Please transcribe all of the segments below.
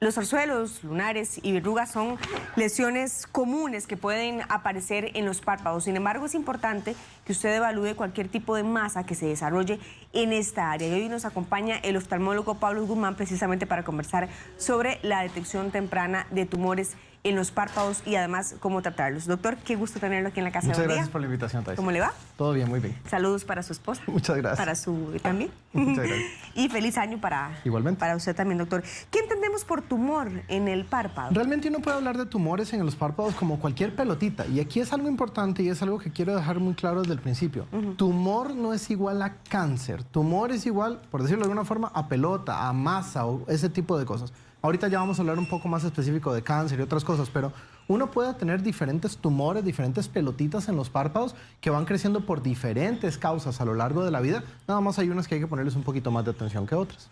Los orzuelos, lunares y verrugas son lesiones comunes que pueden aparecer en los párpados. Sin embargo, es importante que usted evalúe cualquier tipo de masa que se desarrolle en esta área. Y hoy nos acompaña el oftalmólogo Pablo Guzmán precisamente para conversar sobre la detección temprana de tumores en los párpados y además cómo tratarlos. Doctor, qué gusto tenerlo aquí en la casa. Muchas gracias por la invitación, Thais. ¿Cómo le va? Todo bien, muy bien. Saludos para su esposa. Muchas gracias. Para su también. Muchas gracias. Y feliz año Igualmente. para usted también, doctor. ¿Qué entendemos por tumor en el párpado? Realmente uno puede hablar de tumores en los párpados como cualquier pelotita. Y aquí es algo importante y es algo que quiero dejar muy claro desde el principio. Tumor no es igual a cáncer. Tumor es igual, por decirlo de alguna forma, a pelota, a masa o ese tipo de cosas. Ahorita ya vamos a hablar un poco más específico de cáncer y otras cosas, pero uno puede tener diferentes tumores, diferentes pelotitas en los párpados que van creciendo por diferentes causas a lo largo de la vida. Nada más hay unas que hay que ponerles un poquito más de atención que otras.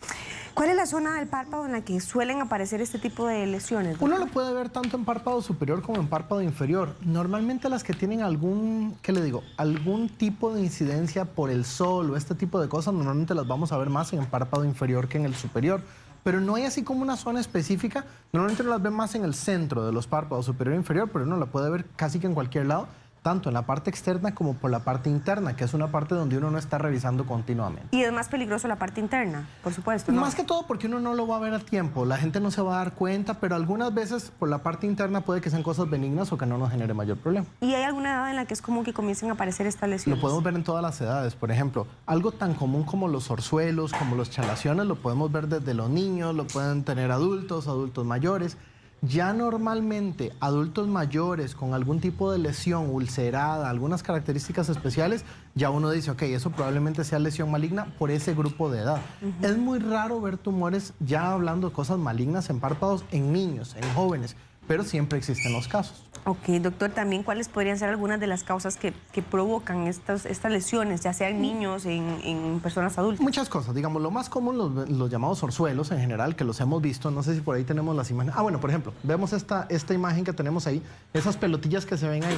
¿Cuál es la zona del párpado en la que suelen aparecer este tipo de lesiones, doctor? Uno lo puede ver tanto en párpado superior como en párpado inferior. Normalmente las que tienen algún tipo de incidencia por el sol o este tipo de cosas, normalmente las vamos a ver más en el párpado inferior que en el superior. Pero no hay así como una zona específica. Normalmente uno las ve más en el centro de los párpados, superior e inferior, pero uno la puede ver casi que en cualquier lado, tanto en la parte externa como por la parte interna, que es una parte donde uno no está revisando continuamente. Y es más peligroso la parte interna, por supuesto, ¿no? Más que todo porque uno no lo va a ver a tiempo, la gente no se va a dar cuenta, pero algunas veces por la parte interna puede que sean cosas benignas o que no nos genere mayor problema. ¿Y hay alguna edad en la que es común que comiencen a aparecer estas lesiones? Lo podemos ver en todas las edades. Por ejemplo, algo tan común como los orzuelos, como los chalaciones, lo podemos ver desde los niños, lo pueden tener adultos, adultos mayores. Ya normalmente adultos mayores con algún tipo de lesión ulcerada, algunas características especiales, ya uno dice, ok, eso probablemente sea lesión maligna por ese grupo de edad. Es muy raro ver tumores, ya hablando de cosas malignas en párpados, en niños, en jóvenes, pero siempre existen los casos. Ok, doctor, también cuáles podrían ser algunas de las causas que provocan estas lesiones, ya sea en niños, en personas adultas. Muchas cosas, digamos, lo más común, los llamados orzuelos en general, que los hemos visto, no sé si por ahí tenemos las imágenes. Ah, bueno, por ejemplo, vemos esta imagen que tenemos ahí, esas pelotillas que se ven ahí.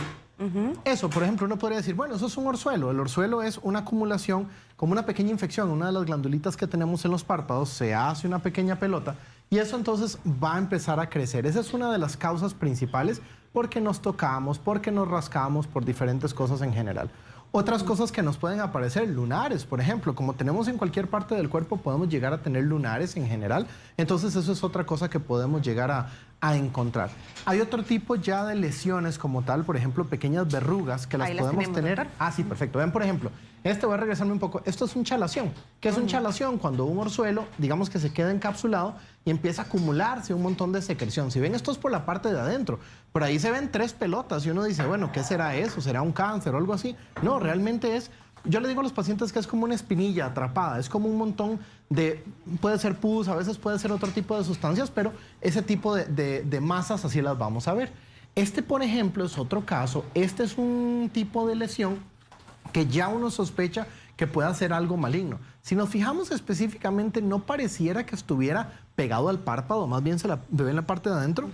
Eso, por ejemplo, uno podría decir, bueno, eso es un orzuelo. El orzuelo es una acumulación, como una pequeña infección, una de las glandulitas que tenemos en los párpados, se hace una pequeña pelota y eso entonces va a empezar a crecer. Esa es una de las causas principales porque nos tocamos, porque nos rascamos, por diferentes cosas en general. Otras cosas que nos pueden aparecer, lunares, por ejemplo, como tenemos en cualquier parte del cuerpo, podemos llegar a tener lunares en general, entonces eso es otra cosa que podemos llegar a encontrar. Hay otro tipo ya de lesiones como tal, por ejemplo, pequeñas verrugas que las podemos tener. Doctor. Ah, sí, perfecto. Ven, por ejemplo, voy a regresarme un poco. Esto es un chalación. ¿Qué es un chalación? Cuando un orzuelo, digamos que se queda encapsulado y empieza a acumularse un montón de secreción. Si ven, esto es por la parte de adentro. Por ahí se ven 3 pelotas y uno dice, bueno, ¿qué será eso? ¿Será un cáncer o algo así? No, realmente es... Yo le digo a los pacientes que es como una espinilla atrapada, es como un montón de, puede ser pus, a veces puede ser otro tipo de sustancias, pero ese tipo de masas así las vamos a ver. Este, por ejemplo, es otro caso. Este es un tipo de lesión que ya uno sospecha que pueda ser algo maligno. Si nos fijamos específicamente, no pareciera que estuviera pegado al párpado, más bien se la ve en la parte de adentro.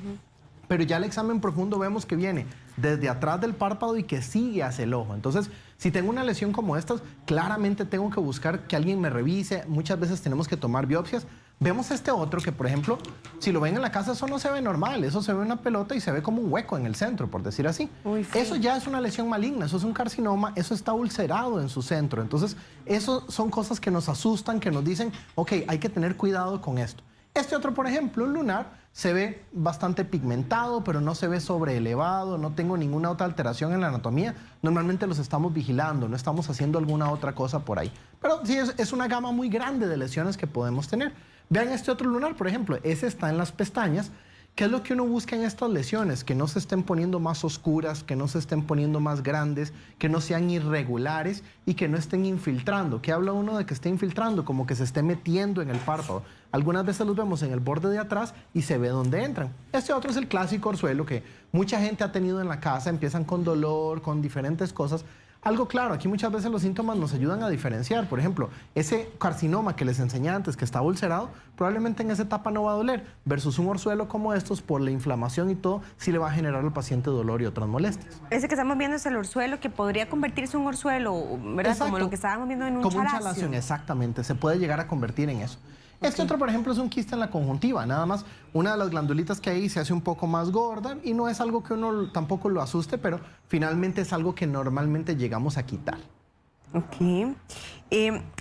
Pero ya el examen profundo vemos que viene desde atrás del párpado y que sigue hacia el ojo. Entonces, si tengo una lesión como estas, claramente tengo que buscar que alguien me revise. Muchas veces tenemos que tomar biopsias. Vemos este otro que, por ejemplo, si lo ven en la casa, eso no se ve normal. Eso se ve una pelota y se ve como un hueco en el centro, por decir así. Eso ya es una lesión maligna, eso es un carcinoma, eso está ulcerado en su centro. Entonces, eso son cosas que nos asustan, que nos dicen, ok, hay que tener cuidado con esto. Este otro, por ejemplo, un lunar, se ve bastante pigmentado, pero no se ve sobreelevado, no tengo ninguna otra alteración en la anatomía. Normalmente los estamos vigilando, no estamos haciendo alguna otra cosa por ahí. Pero sí, es una gama muy grande de lesiones que podemos tener. Vean este otro lunar, por ejemplo, ese está en las pestañas. ¿Qué es lo que uno busca en estas lesiones? Que no se estén poniendo más oscuras, que no se estén poniendo más grandes, que no sean irregulares y que no estén infiltrando. ¿Qué habla uno de que esté infiltrando? Como que se esté metiendo en el párpado. Algunas veces los vemos en el borde de atrás y se ve dónde entran. Este otro es el clásico orzuelo que mucha gente ha tenido en la casa, empiezan con dolor, con diferentes cosas. Algo claro, aquí muchas veces los síntomas nos ayudan a diferenciar. Por ejemplo, ese carcinoma que les enseñé antes, que está ulcerado, probablemente en esa etapa no va a doler, versus un orzuelo como estos, por la inflamación y todo, sí le va a generar al paciente dolor y otras molestias. Ese que estamos viendo es el orzuelo, que podría convertirse en un orzuelo, ¿verdad? Exacto. Como lo que estábamos viendo en un chalación. Como un chalación. chalación, exactamente, se puede llegar a convertir en eso. Este otro, por ejemplo, es un quiste en la conjuntiva. Nada más, una de las glandulitas que hay se hace un poco más gorda y no es algo que uno tampoco lo asuste, pero finalmente es algo que normalmente llegamos a quitar. Ok.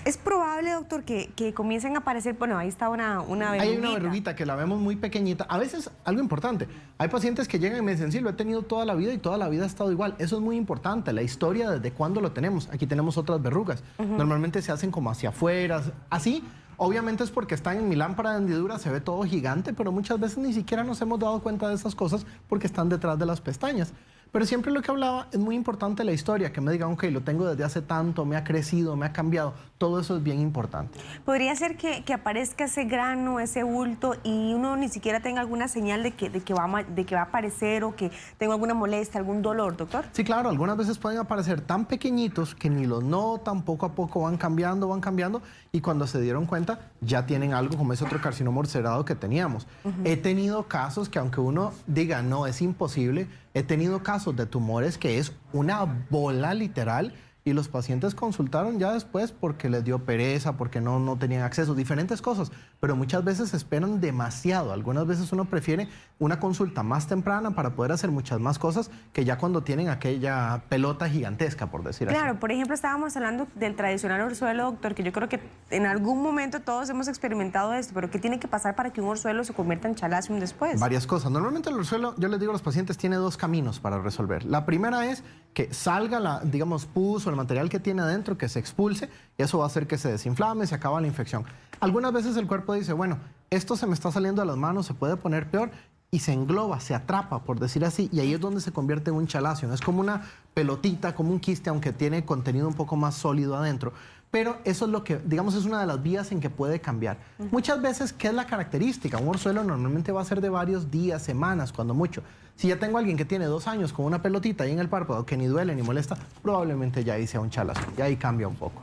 ¿Es probable, doctor, que comiencen a aparecer? Bueno, ahí está una verruguita. Hay una verruguita que la vemos muy pequeñita. A veces, algo importante, hay pacientes que llegan y me dicen, sí, lo he tenido toda la vida y toda la vida ha estado igual. Eso es muy importante, la historia desde cuándo lo tenemos. Aquí tenemos otras verrugas. Normalmente se hacen como hacia afuera, así. Obviamente es porque están en mi lámpara de hendidura, se ve todo gigante, pero muchas veces ni siquiera nos hemos dado cuenta de esas cosas porque están detrás de las pestañas. Pero siempre lo que hablaba es muy importante la historia, que me digan, ok, lo tengo desde hace tanto, me ha crecido, me ha cambiado. Todo eso es bien importante. ¿Podría ser que aparezca ese grano, ese bulto y uno ni siquiera tenga alguna señal de que va a aparecer o que tenga alguna molestia, algún dolor, doctor? Sí, claro, algunas veces pueden aparecer tan pequeñitos que ni los notan, poco a poco van cambiando y cuando se dieron cuenta ya tienen algo como ese otro carcinoma ulcerado que teníamos. He tenido casos que aunque uno diga, no, es imposible, he tenido casos de tumores que es una bola literal y los pacientes consultaron ya después porque les dio pereza, porque no tenían acceso, diferentes cosas, pero muchas veces esperan demasiado. Algunas veces uno prefiere una consulta más temprana para poder hacer muchas más cosas que ya cuando tienen aquella pelota gigantesca, por decir así. Claro, por ejemplo, estábamos hablando del tradicional orzuelo, doctor, que yo creo que en algún momento todos hemos experimentado esto, pero ¿qué tiene que pasar para que un orzuelo se convierta en chalazion después? Varias cosas. Normalmente el orzuelo, yo les digo a los pacientes, tiene dos caminos para resolver. La primera es que salga la, digamos, pus o el material que tiene adentro, que se expulse, y eso va a hacer que se desinflame, se acaba la infección. Algunas veces el cuerpo dice, bueno, esto se me está saliendo de las manos, se puede poner peor, y se engloba, se atrapa, por decir así, y ahí es donde se convierte en un chalazion. Es como una pelotita, como un quiste, aunque tiene contenido un poco más sólido adentro. Pero eso es lo que, digamos, es una de las vías en que puede cambiar. Muchas veces, ¿qué es la característica? Un orzuelo normalmente va a ser de varios días, semanas, cuando mucho. Si ya tengo a alguien que tiene 2 años con una pelotita ahí en el párpado que ni duele ni molesta, probablemente ya ahí sea un chalazion, ya ahí cambia un poco.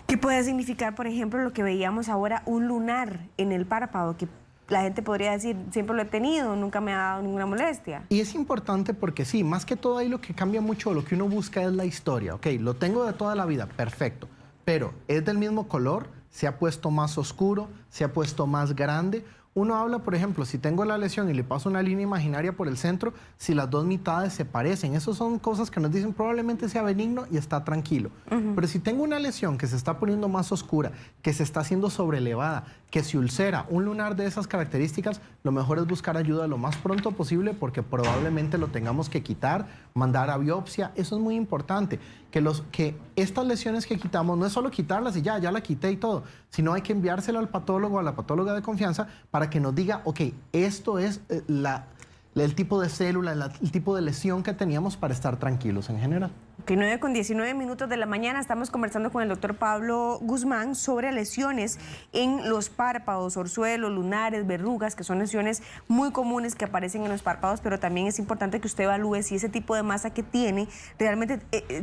¿Qué puede significar, por ejemplo, lo que veíamos ahora, un lunar en el párpado, que la gente podría decir, siempre lo he tenido, nunca me ha dado ninguna molestia? Y es importante porque sí, más que todo ahí lo que cambia mucho, lo que uno busca es la historia. Ok, lo tengo de toda la vida, perfecto, pero es del mismo color, se ha puesto más oscuro, se ha puesto más grande. Uno habla, por ejemplo, si tengo la lesión y le paso una línea imaginaria por el centro, si las dos mitades se parecen. Esas son cosas que nos dicen probablemente sea benigno y está tranquilo. Pero si tengo una lesión que se está poniendo más oscura, que se está haciendo sobrelevada, que se ulcera, un lunar de esas características, lo mejor es buscar ayuda lo más pronto posible porque probablemente lo tengamos que quitar, mandar a biopsia. Eso es muy importante, que estas lesiones que quitamos no es solo quitarlas y ya la quité y todo, sino hay que enviárselo al patólogo, a la patóloga de confianza para que nos diga, ok, esto es el tipo de célula, el tipo de lesión que teníamos para estar tranquilos en general. Ok, 9:19 de la mañana, estamos conversando con el doctor Pablo Guzmán sobre lesiones en los párpados, orzuelos, lunares, verrugas, que son lesiones muy comunes que aparecen en los párpados, pero también es importante que usted evalúe si ese tipo de masa que tiene realmente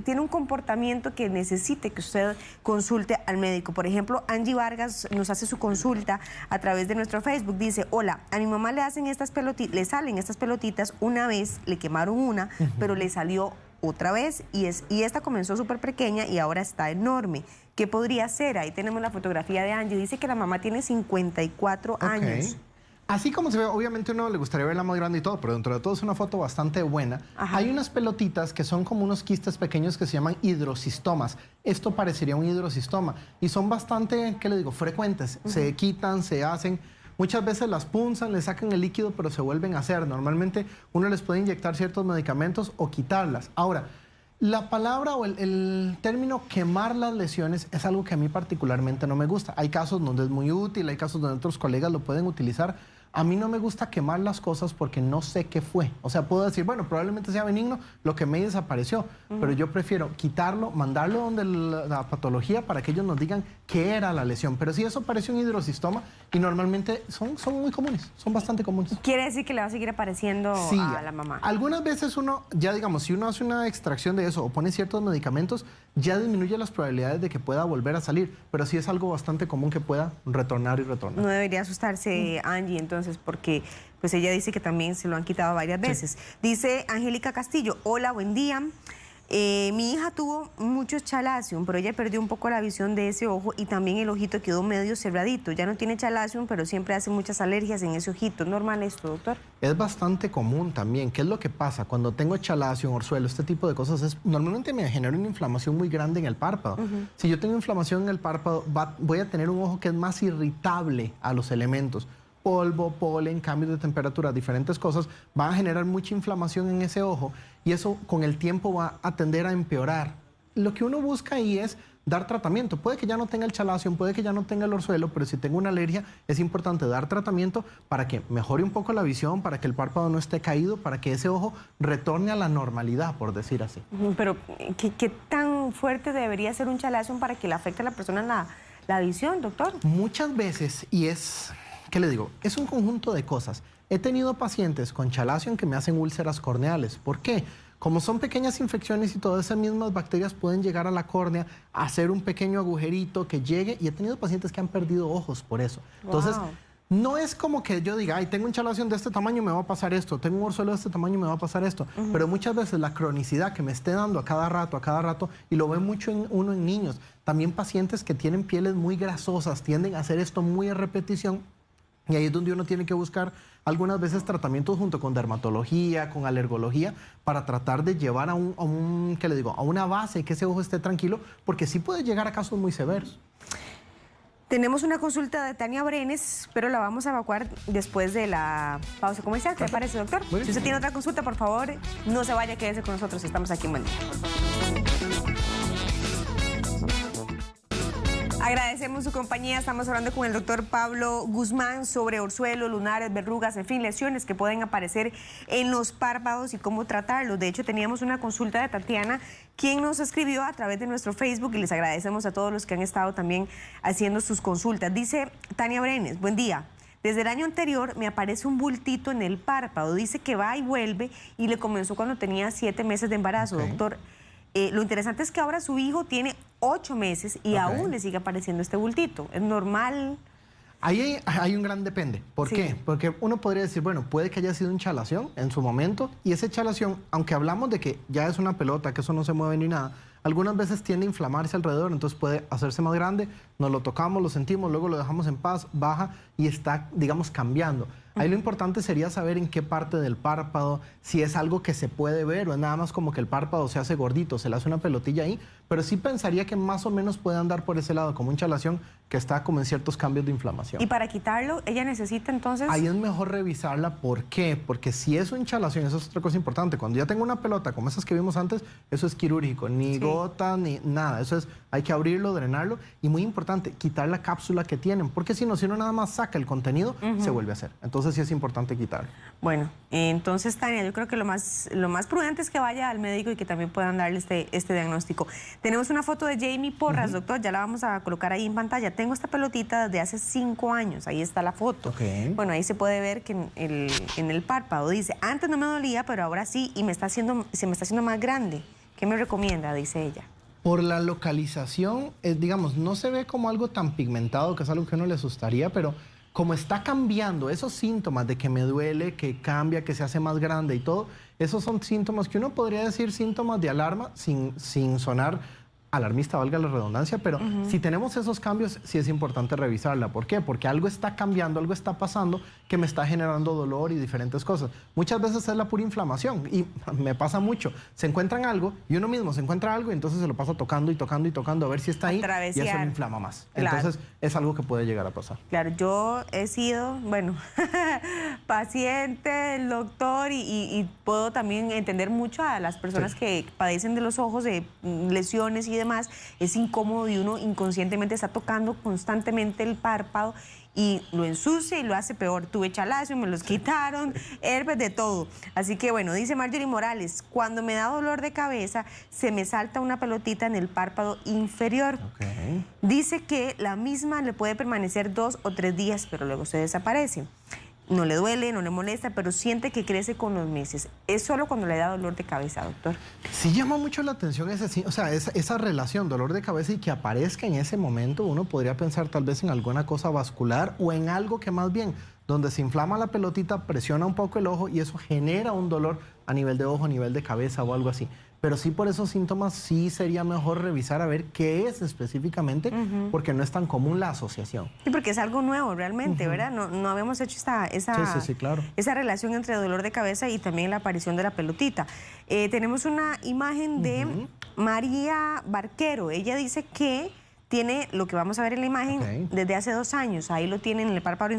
tiene un comportamiento que necesite que usted consulte al médico. Por ejemplo, Angie Vargas nos hace su consulta a través de nuestro Facebook. Dice, hola, a mi mamá le salen estas pelotitas, una vez le quemaron una, pero le salió otra vez y esta comenzó súper pequeña y ahora está enorme. ¿Qué podría ser? Ahí tenemos la fotografía de Angie. Dice que la mamá tiene 54 años. Así como se ve, obviamente uno le gustaría verla más grande y todo, pero dentro de todo es una foto bastante buena. Ajá. Hay unas pelotitas que son como unos quistes pequeños que se llaman hidrocistomas. Esto parecería un hidrocistoma y son bastante, ¿qué le digo?, frecuentes. Se quitan, se hacen. Muchas veces las punzan, le sacan el líquido, pero se vuelven a hacer. Normalmente uno les puede inyectar ciertos medicamentos o quitarlas. Ahora, la palabra o el término quemar las lesiones es algo que a mí particularmente no me gusta. Hay casos donde es muy útil, hay casos donde otros colegas lo pueden utilizar. A mí no me gusta quemar las cosas porque no sé qué fue. O sea, puedo decir, bueno, probablemente sea benigno, lo que me desapareció. Pero yo prefiero quitarlo, mandarlo donde la patología para que ellos nos digan qué era la lesión. Pero sí, eso parece un hidrocistoma y normalmente son muy comunes, son bastante comunes. ¿Quiere decir que le va a seguir apareciendo a la mamá? Algunas veces uno, ya digamos, si uno hace una extracción de eso o pone ciertos medicamentos, ya disminuye las probabilidades de que pueda volver a salir. Pero sí es algo bastante común que pueda retornar y retornar. No debería asustarse Angie entonces, porque pues ella dice que también se lo han quitado varias veces. Dice Angélica Castillo, hola, buen día. Mi hija tuvo mucho chalazion, pero ella perdió un poco la visión de ese ojo y también el ojito quedó medio cerradito. Ya no tiene chalazion, pero siempre hace muchas alergias en ese ojito. ¿Es normal esto, doctor? Es bastante común también. ¿Qué es lo que pasa? Cuando tengo chalazion, orzuelo, este tipo de cosas, normalmente me genera una inflamación muy grande en el párpado. Si yo tengo inflamación en el párpado, voy a tener un ojo que es más irritable a los elementos. Polvo, polen, cambios de temperatura, diferentes cosas, van a generar mucha inflamación en ese ojo y eso con el tiempo va a tender a empeorar. Lo que uno busca ahí es dar tratamiento. Puede que ya no tenga el chalazion, puede que ya no tenga el orzuelo, pero si tengo una alergia es importante dar tratamiento para que mejore un poco la visión, para que el párpado no esté caído, para que ese ojo retorne a la normalidad, por decir así. Pero, ¿qué tan fuerte debería ser un chalazion para que le afecte a la persona la visión, doctor? Muchas veces, y es... ¿Qué le digo? Es un conjunto de cosas. He tenido pacientes con chalazion que me hacen úlceras corneales. ¿Por qué? Como son pequeñas infecciones y todas esas mismas bacterias pueden llegar a la córnea, hacer un pequeño agujerito que llegue, y he tenido pacientes que han perdido ojos por eso. Entonces, no es como que yo diga, ay, tengo un chalazion de este tamaño, me va a pasar esto, tengo un orzuelo de este tamaño, me va a pasar esto. Pero muchas veces la cronicidad que me esté dando a cada rato, y lo ve mucho uno en niños, también pacientes que tienen pieles muy grasosas, tienden a hacer esto muy a repetición. Y ahí es donde uno tiene que buscar algunas veces tratamientos junto con dermatología, con alergología, para tratar de llevar ¿qué le digo? A una base que ese ojo esté tranquilo, porque sí puede llegar a casos muy severos. Tenemos una consulta de Tania Brenes, pero la vamos a evacuar después de la pausa comercial. ¿Qué le parece, doctor? Si usted tiene otra consulta, por favor, no se vaya, quédese con nosotros. Estamos aquí en Buen Día. Agradecemos su compañía. Estamos hablando con el doctor Pablo Guzmán sobre orzuelos, lunares, verrugas, en fin, lesiones que pueden aparecer en los párpados y cómo tratarlos. De hecho, teníamos una consulta de Tatiana, quien nos escribió a través de nuestro Facebook, y les agradecemos a todos los que han estado también haciendo sus consultas. Dice Tania Brenes, buen día. Desde el año anterior me aparece un bultito en el párpado. Dice que va y vuelve y le comenzó cuando tenía 7 meses de embarazo, doctor. Lo interesante es que ahora su hijo tiene 8 meses y aún le sigue apareciendo este bultito. ¿Es normal? Ahí hay un gran depende. ¿Por qué? Porque uno podría decir, bueno, puede que haya sido un chalazion en su momento, y ese chalazion, aunque hablamos de que ya es una pelota, que eso no se mueve ni nada, algunas veces tiende a inflamarse alrededor, entonces puede hacerse más grande, nos lo tocamos, lo sentimos, luego lo dejamos en paz, baja y está, digamos, cambiando. Ahí lo importante sería saber en qué parte del párpado, si es algo que se puede ver o es nada más como que el párpado se hace gordito, se le hace una pelotilla ahí, pero sí pensaría que más o menos puede andar por ese lado, como un chalazion que está como en ciertos cambios de inflamación. ¿Y para quitarlo, ella necesita entonces? Ahí es mejor revisarla. ¿Por qué? Porque si es un chalazion, eso es otra cosa importante. Cuando ya tengo una pelota como esas que vimos antes, eso es quirúrgico, ni gota, ni nada. Eso es, hay que abrirlo, drenarlo, y muy importante, quitar la cápsula que tienen, porque si no, si uno nada más saca el contenido, se vuelve a hacer. Entonces sí es importante quitarlo. Bueno, entonces, Tania, yo creo que lo más prudente es que vaya al médico y que también puedan darle este diagnóstico. Tenemos una foto de Jamie Porras, doctor, ya la vamos a colocar ahí en pantalla. Tengo esta pelotita desde hace 5 años, ahí está la foto. Bueno, ahí se puede ver que en el párpado dice, antes no me dolía, pero ahora sí, y se me está haciendo más grande. ¿Qué me recomienda? Dice ella. Por la localización, digamos, no se ve como algo tan pigmentado, que es algo que a uno le asustaría, pero como está cambiando esos síntomas de que me duele, que cambia, que se hace más grande y todo, esos son síntomas que uno podría decir síntomas de alarma sin sonar alarmista, valga la redundancia, pero si tenemos esos cambios, sí es importante revisarla. ¿Por qué? Porque algo está cambiando, algo está pasando que me está generando dolor y diferentes cosas. Muchas veces es la pura inflamación, y me pasa mucho. Se encuentran algo y uno mismo se encuentra algo y entonces se lo pasa tocando y tocando y tocando a ver si está ahí, y eso lo inflama más. Claro. Entonces es algo que puede llegar a pasar. Claro, yo he sido, bueno, paciente del doctor y puedo también entender mucho a las personas que padecen de los ojos, de lesiones y demás. Es incómodo y uno inconscientemente está tocando constantemente el párpado y lo ensucia y lo hace peor. Tuve chalazion, me los quitaron, herpes, de todo. Así que bueno, dice Marjorie Morales, cuando me da dolor de cabeza, se me salta una pelotita en el párpado inferior. Dice que la misma le puede permanecer 2 o 3 días, pero luego se desaparece. No le duele, no le molesta, pero siente que crece con los meses. ¿Es solo cuando le da dolor de cabeza, doctor? Sí llama mucho la atención esa relación, dolor de cabeza, y que aparezca en ese momento. Uno podría pensar tal vez en alguna cosa vascular o en algo que más bien, donde se inflama la pelotita, presiona un poco el ojo y eso genera un dolor a nivel de ojo, a nivel de cabeza o algo así. pero sí por esos síntomas sí sería mejor revisar a ver qué es específicamente, porque no es tan común la asociación. Sí, porque es algo nuevo realmente, ¿verdad? No habíamos hecho Sí, claro. esa relación entre dolor de cabeza y también la aparición de la pelotita. Tenemos una imagen de María Barquero. Ella dice que tiene lo que vamos a ver en la imagen desde hace 2 años. Ahí lo tiene en el párpado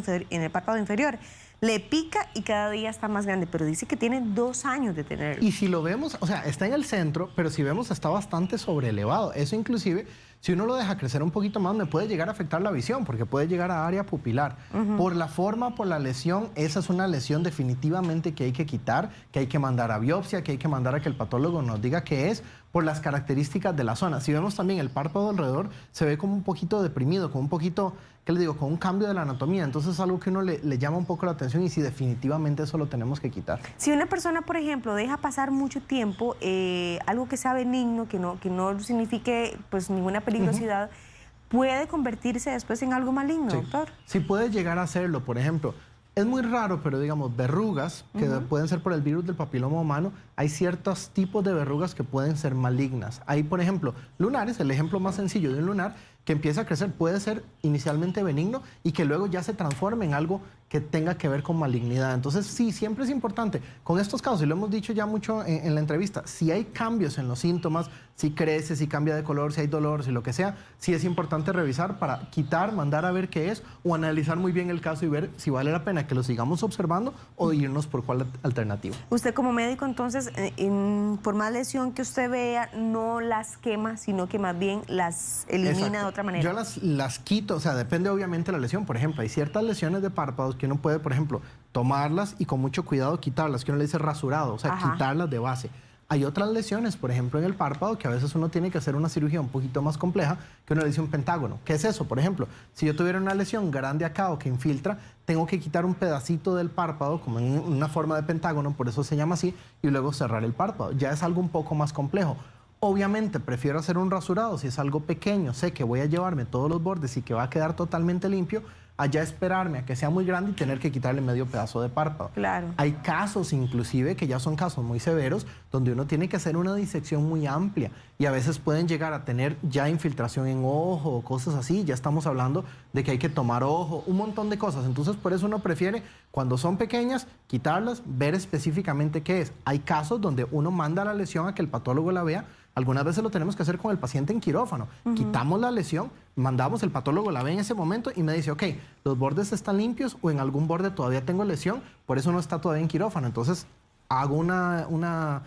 inferior. Le pica y cada día está más grande, pero dice que tiene 2 años de tenerlo. Y si lo vemos, o sea, está en el centro, pero si vemos está bastante sobreelevado. Eso inclusive, si uno lo deja crecer un poquito más, me puede llegar a afectar la visión, porque puede llegar a área pupilar. Por la forma, por la lesión, esa es una lesión definitivamente que hay que quitar, que hay que mandar a biopsia, que hay que mandar a que el patólogo nos diga qué es, por las características de la zona. Si vemos también el párpado alrededor, se ve como un poquito deprimido, como un poquito, ¿qué le digo? Con un cambio de la anatomía. Entonces es algo que uno le llama un poco la atención y sí, definitivamente eso lo tenemos que quitar. Si una persona, por ejemplo, deja pasar mucho tiempo, algo que sea benigno, que no signifique pues ninguna peligrosidad, ¿puede convertirse después en algo maligno, doctor? Sí, puede llegar a hacerlo. Por ejemplo, es muy raro, pero digamos, verrugas que pueden ser por el virus del papiloma humano, hay ciertos tipos de verrugas que pueden ser malignas. Hay, por ejemplo, lunares, el ejemplo más sencillo de un lunar que empieza a crecer puede ser inicialmente benigno y que luego ya se transforme en algo que tenga que ver con malignidad. Entonces, sí, siempre es importante. Con estos casos, y lo hemos dicho ya mucho en la entrevista, si hay cambios en los síntomas, si crece, si cambia de color, si hay dolor, si lo que sea, sí es importante revisar para quitar, mandar a ver qué es o analizar muy bien el caso y ver si vale la pena que lo sigamos observando o irnos por cuál alternativa. Usted como médico, entonces, por más lesión que usted vea, no las quema, sino que más bien las elimina de otra manera. Yo las quito, o sea, depende obviamente de la lesión. Por ejemplo, hay ciertas lesiones de párpados que uno puede, por ejemplo, tomarlas y con mucho cuidado quitarlas, que uno le dice rasurado, o sea, quitarlas de base. Hay otras lesiones, por ejemplo, en el párpado, que a veces uno tiene que hacer una cirugía un poquito más compleja, que uno le dice un pentágono. ¿Qué es eso? Por ejemplo, si yo tuviera una lesión grande acá o que infiltra, tengo que quitar un pedacito del párpado, como en una forma de pentágono, por eso se llama así, y luego cerrar el párpado. Ya es algo un poco más complejo. Obviamente prefiero hacer un rasurado si es algo pequeño, sé que voy a llevarme todos los bordes y que va a quedar totalmente limpio, allá esperarme a que sea muy grande y tener que quitarle medio pedazo de párpado. Claro. Hay casos inclusive que ya son casos muy severos donde uno tiene que hacer una disección muy amplia y a veces pueden llegar a tener ya infiltración en ojo o cosas así, ya estamos hablando de que hay que tomar ojo, un montón de cosas. Entonces por eso uno prefiere cuando son pequeñas quitarlas, ver específicamente qué es. Hay casos donde uno manda la lesión a que el patólogo la vea. Algunas veces lo tenemos que hacer con el paciente en quirófano. Quitamos la lesión, mandamos, el patólogo la ve en ese momento y me dice, ok, los bordes están limpios o en algún borde todavía tengo lesión, por eso no está todavía en quirófano. Entonces hago una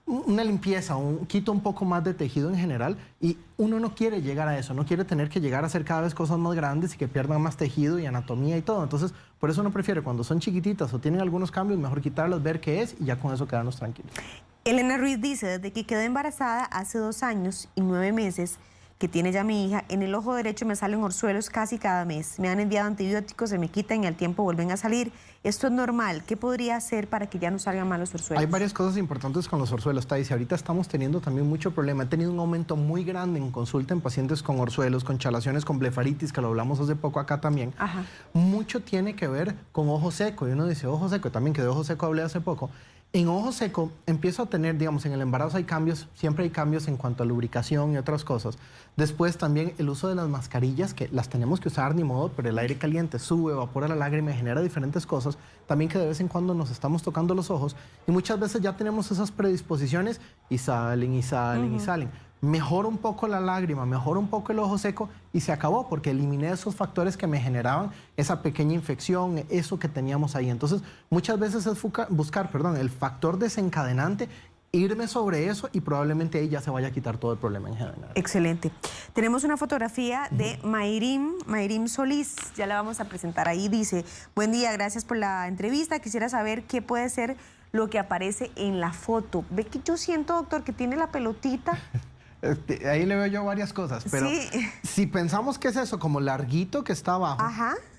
limpieza, quito un poco más de tejido en general y uno no quiere llegar a eso, no quiere tener que llegar a hacer cada vez cosas más grandes y que pierdan más tejido y anatomía y todo. Entonces, por eso uno prefiere cuando son chiquititas o tienen algunos cambios, mejor quitarlas, ver qué es y ya con eso quedarnos tranquilos. Elena Ruiz dice, desde que quedé embarazada hace 2 años y 9 meses que tiene ya mi hija, en el ojo derecho me salen orzuelos casi cada mes. Me han enviado antibióticos, se me quitan y al tiempo vuelven a salir. ¿Esto es normal? ¿Qué podría hacer para que ya no salgan mal los orzuelos? Hay varias cosas importantes con los orzuelos, Thais. Ahorita estamos teniendo también mucho problema. He tenido un aumento muy grande en consulta en pacientes con orzuelos, con chalaciones, con blefaritis, que lo hablamos hace poco acá también. Mucho tiene que ver con ojo seco. Y uno dice, ojo seco, también que de ojo seco hablé hace poco. En ojo seco empiezo a tener, digamos, en el embarazo hay cambios, siempre hay cambios en cuanto a lubricación y otras cosas. Después también el uso de las mascarillas, que las tenemos que usar ni modo, pero el aire caliente sube, evapora la lágrima y genera diferentes cosas. También que de vez en cuando nos estamos tocando los ojos y muchas veces ya tenemos esas predisposiciones y salen y salen y salen. Mejora un poco la lágrima, mejora un poco el ojo seco y se acabó porque eliminé esos factores que me generaban esa pequeña infección, eso que teníamos ahí. Entonces, muchas veces es buscar el factor desencadenante, irme sobre eso y probablemente ahí ya se vaya a quitar todo el problema en general. Excelente. Tenemos una fotografía de Mayrim Solís, ya la vamos a presentar ahí. Dice, buen día, gracias por la entrevista. Quisiera saber qué puede ser lo que aparece en la foto. Ve que yo siento, doctor, que tiene la pelotita. Ahí le veo yo varias cosas, pero si pensamos que es eso, como larguito que está abajo,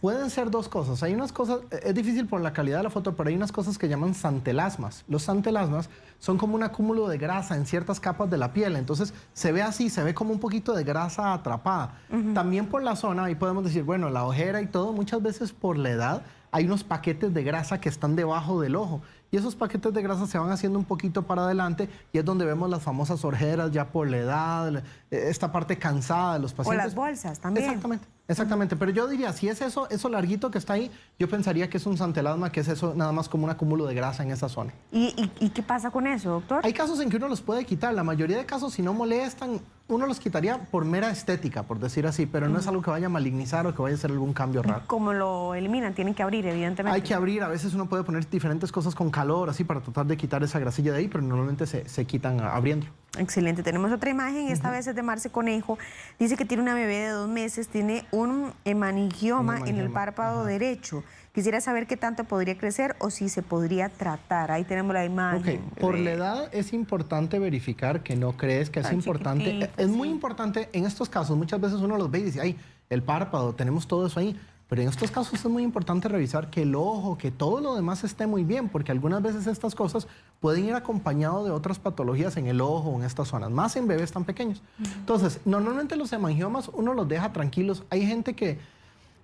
pueden ser dos cosas. Hay unas cosas, es difícil por la calidad de la foto, pero hay unas cosas que llaman santelasmas. Los santelasmas son como un acúmulo de grasa en ciertas capas de la piel, entonces se ve así, se ve como un poquito de grasa atrapada. También por la zona, ahí podemos decir, bueno, la ojera y todo, muchas veces por la edad, hay unos paquetes de grasa que están debajo del ojo. Y esos paquetes de grasa se van haciendo un poquito para adelante y es donde vemos las famosas ojeras ya por la edad, esta parte cansada de los pacientes. O las bolsas también. Exactamente, exactamente. Pero yo diría, si es eso larguito que está ahí, yo pensaría que es un santelasma, que es eso nada más como un acúmulo de grasa en esa zona. ¿Y qué pasa con eso, doctor? Hay casos en que uno los puede quitar. La mayoría de casos, si no molestan, uno los quitaría por mera estética, por decir así, pero no es algo que vaya a malignizar o que vaya a hacer algún cambio raro. ¿Cómo lo eliminan? Tienen que abrir, evidentemente. Hay que abrir, a veces uno puede poner diferentes cosas con calor, así, para tratar de quitar esa grasilla de ahí, pero normalmente se quitan abriendo. Excelente. Tenemos otra imagen, esta vez es de Marce Conejo. Dice que tiene una bebé de 2 meses, tiene un hemangioma en el párpado derecho. Quisiera saber qué tanto podría crecer o si se podría tratar. Ahí tenemos la imagen. Ok, por la edad es importante verificar que no crees, que es importante. Es muy importante en estos casos. Muchas veces uno los ve y dice, ay, el párpado, tenemos todo eso ahí. Pero en estos casos es muy importante revisar que el ojo, que todo lo demás esté muy bien, porque algunas veces estas cosas pueden ir acompañadas de otras patologías en el ojo o en estas zonas, más en bebés tan pequeños. Entonces, normalmente los hemangiomas uno los deja tranquilos. Hay gente que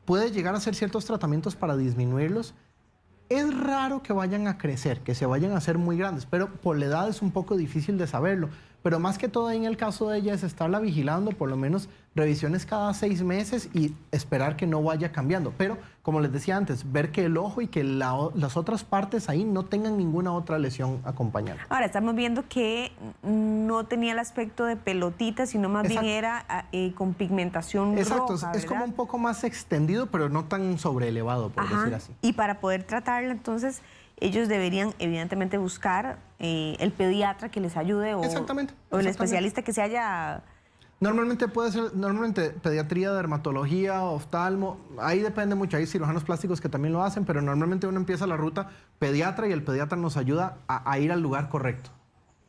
puede llegar a hacer ciertos tratamientos para disminuirlos. Es raro que vayan a crecer, que se vayan a hacer muy grandes, pero por la edad es un poco difícil de saberlo. Pero más que todo en el caso de ella es estarla vigilando, por lo menos revisiones cada 6 meses y esperar que no vaya cambiando. Pero, como les decía antes, ver que el ojo y que las otras partes ahí no tengan ninguna otra lesión acompañada. Ahora, estamos viendo que no tenía el aspecto de pelotita, sino más bien era con pigmentación Exacto, roja, es como un poco más extendido, pero no tan sobreelevado, por decir así. Y para poder tratarla, entonces, ellos deberían evidentemente buscar el pediatra que les ayude o el especialista que se haya... Normalmente puede ser, pediatría, dermatología, oftalmo, ahí depende mucho, hay cirujanos plásticos que también lo hacen, pero normalmente uno empieza la ruta pediatra y el pediatra nos ayuda a ir al lugar correcto.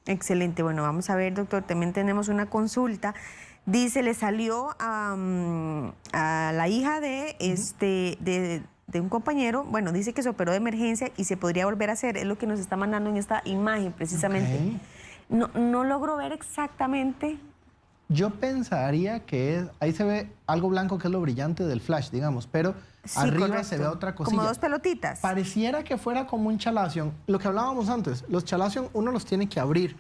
Excelente, bueno, vamos a ver, doctor, también tenemos una consulta. Dice, le salió a la hija de un compañero, bueno, dice que se operó de emergencia y se podría volver a hacer, es lo que nos está mandando en esta imagen precisamente. No logro ver exactamente. Yo pensaría que ahí se ve algo blanco que es lo brillante del flash, digamos, pero sí, arriba correcto. Se ve otra cosilla. Como 2 pelotitas. Pareciera que fuera como un chalazion. Lo que hablábamos antes, los chalazion uno los tiene que abrir,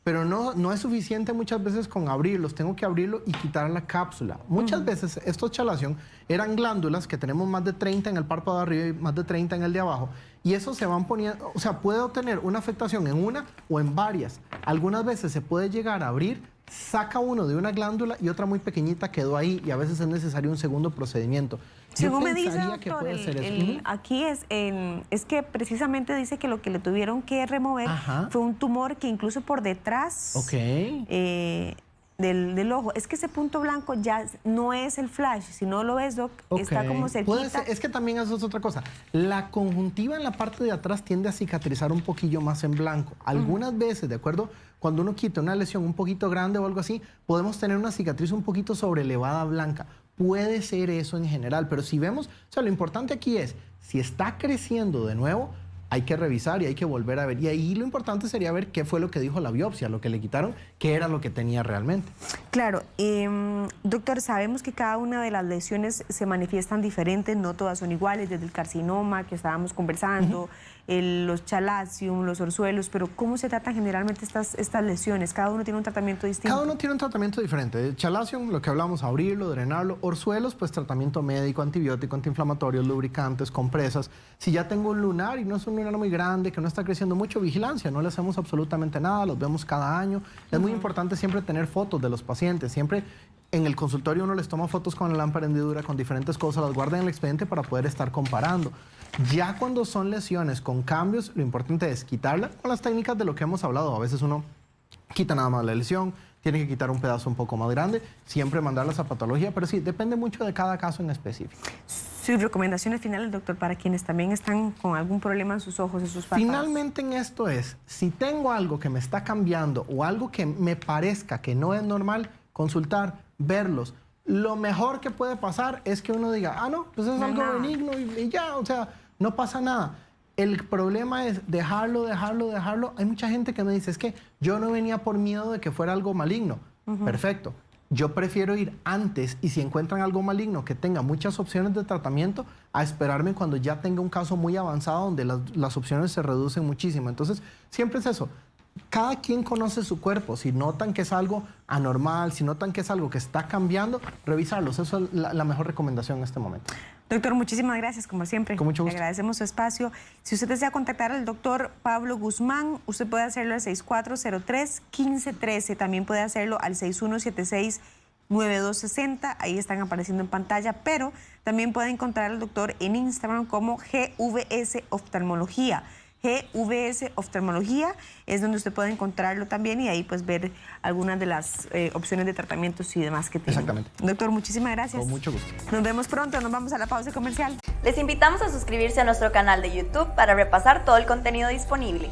pero no es suficiente muchas veces con abrirlos, tengo que abrirlo y quitar la cápsula. Muchas veces estos chalazion eran glándulas que tenemos más de 30 en el párpado de arriba y más de 30 en el de abajo, y eso se van poniendo, o sea, puede obtener una afectación en una o en varias. Algunas veces se puede llegar a abrir, saca uno de una glándula y otra muy pequeñita quedó ahí y a veces es necesario un segundo procedimiento. Según me dice, doctor, aquí es que precisamente dice que lo que le tuvieron que remover fue un tumor que incluso por detrás del ojo. Es que ese punto blanco ya no es el flash, si no lo ves, doc, está como cerquita. Es que también eso es otra cosa. La conjuntiva en la parte de atrás tiende a cicatrizar un poquillo más en blanco. Algunas veces, ¿de acuerdo? Cuando uno quita una lesión un poquito grande o algo así, podemos tener una cicatriz un poquito sobrelevada blanca. Puede ser eso en general, pero si vemos, o sea, lo importante aquí es, si está creciendo de nuevo, hay que revisar y hay que volver a ver. Y ahí lo importante sería ver qué fue lo que dijo la biopsia, lo que le quitaron, qué era lo que tenía realmente. Claro. Doctor, sabemos que cada una de las lesiones se manifiestan diferentes, no todas son iguales, desde el carcinoma que estábamos conversando, los chalazion, los orzuelos, pero ¿cómo se tratan generalmente estas lesiones? ¿Cada uno tiene un tratamiento distinto? Cada uno tiene un tratamiento diferente. Chalazion, lo que hablamos, abrirlo, drenarlo. Orzuelos, pues tratamiento médico, antibiótico, antiinflamatorios, lubricantes, compresas. Si ya tengo un lunar y no es un lunar muy grande, que no está creciendo mucho, vigilancia, no le hacemos absolutamente nada, los vemos cada año. Es muy importante siempre tener fotos de los pacientes, siempre en el consultorio uno les toma fotos con la lámpara hendidura, con diferentes cosas, las guarda en el expediente para poder estar comparando. Ya cuando son lesiones con cambios, lo importante es quitarla con las técnicas de lo que hemos hablado. A veces uno quita nada más la lesión, tiene que quitar un pedazo un poco más grande, siempre mandarlas a patología, pero sí, depende mucho de cada caso en específico. Sus recomendaciones finales, doctor, para quienes también están con algún problema en sus ojos, en sus párpados. Finalmente en esto es, si tengo algo que me está cambiando o algo que me parezca que no es normal, consultar, verlos. Lo mejor que puede pasar es que uno diga, ah, no, pues es algo benigno y ya, o sea, no pasa nada. El problema es dejarlo. Hay mucha gente que me dice, es que yo no venía por miedo de que fuera algo maligno. Perfecto. yo prefiero ir antes y si encuentran algo maligno que tenga muchas opciones de tratamiento, a esperarme cuando ya tenga un caso muy avanzado donde las opciones se reducen muchísimo. Entonces, siempre es eso. Cada quien conoce su cuerpo. Si notan que es algo anormal, si notan que es algo que está cambiando, revisarlos. Eso es la mejor recomendación en este momento. Doctor, muchísimas gracias, como siempre. Con mucho gusto. Le agradecemos su espacio. Si usted desea contactar al doctor Pablo Guzmán, usted puede hacerlo al 6403-1513. También puede hacerlo al 6176-9260. Ahí están apareciendo en pantalla. Pero también puede encontrar al doctor en Instagram como GVS Oftalmología. GVS Oftalmología es donde usted puede encontrarlo también y ahí pues ver algunas de las opciones de tratamientos y demás que tiene. Exactamente. Doctor, muchísimas gracias. Con mucho gusto. Nos vemos pronto, nos vamos a la pausa comercial. Les invitamos a suscribirse a nuestro canal de YouTube para repasar todo el contenido disponible.